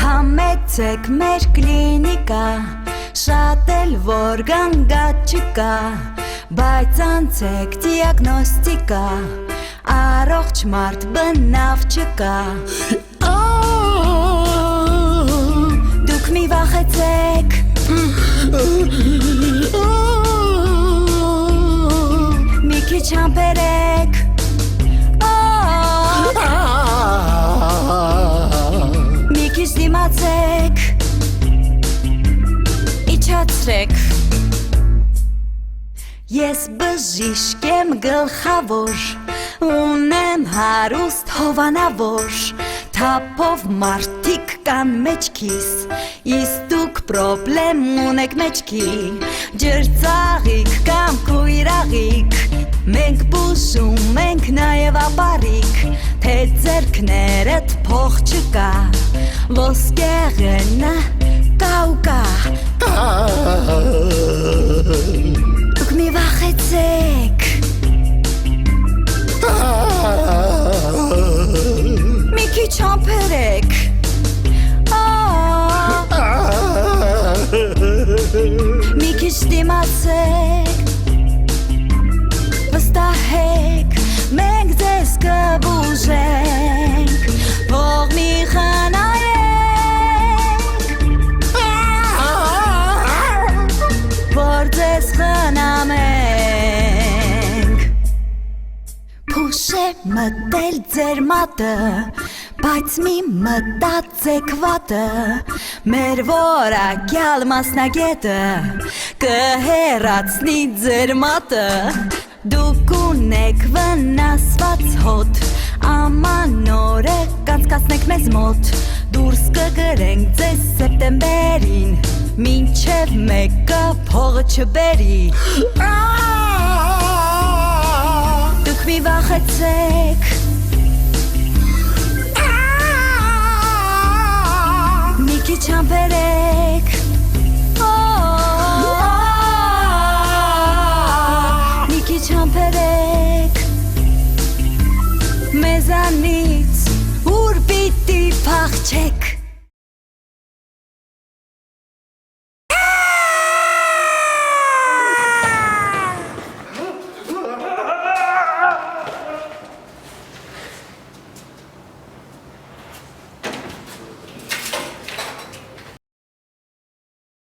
Համեցեք մեր կլինիկա, շատ էլ որ գանգատ չկա, բայց անցեք դիագնոստիկա, առողջ մարդ բնավ չկա։ Դուք մի վախեցեք, մի քիչ համբերեք, մի քիչ դիմացեք, իջացրեք։ Ես բժիշկ եմ գլխավոր, ունեմ հարուստ հովանավոր, թափով մարդիկ կան մեջքիս, իսկ դուք պրոբլեմ ունեք մեջքի, ջրծաղիկ կամ քույրաղիկ, մենք բուժում ենք նաև ապարիկ, թե ձեռքներդ փող չկա, ոսկեղենը կա ու կա։ Դուք մի վախեցեք, մի քիչ համբերեք, մի քիչ դիմացեք, վստահեք, մենք ձեզ կբուժենք, փող մի խնայենք, որ ձեզ խնամենք։ Փուշ է մտել ձեր մատը, բայց մի մտածեք վատը, մեր որակյալ մասնագետը կհեռացնի ձեր մատը, դուք ունեք վնասված հոտ, ամանորը կանցկացնեք մեզ մոտ, դուրս կգրենք ձեզ սեպտեմբերին, մինչև մեկը փողը չբերի։ Դուք մի վախեցեք, մի քիչ համբերեք,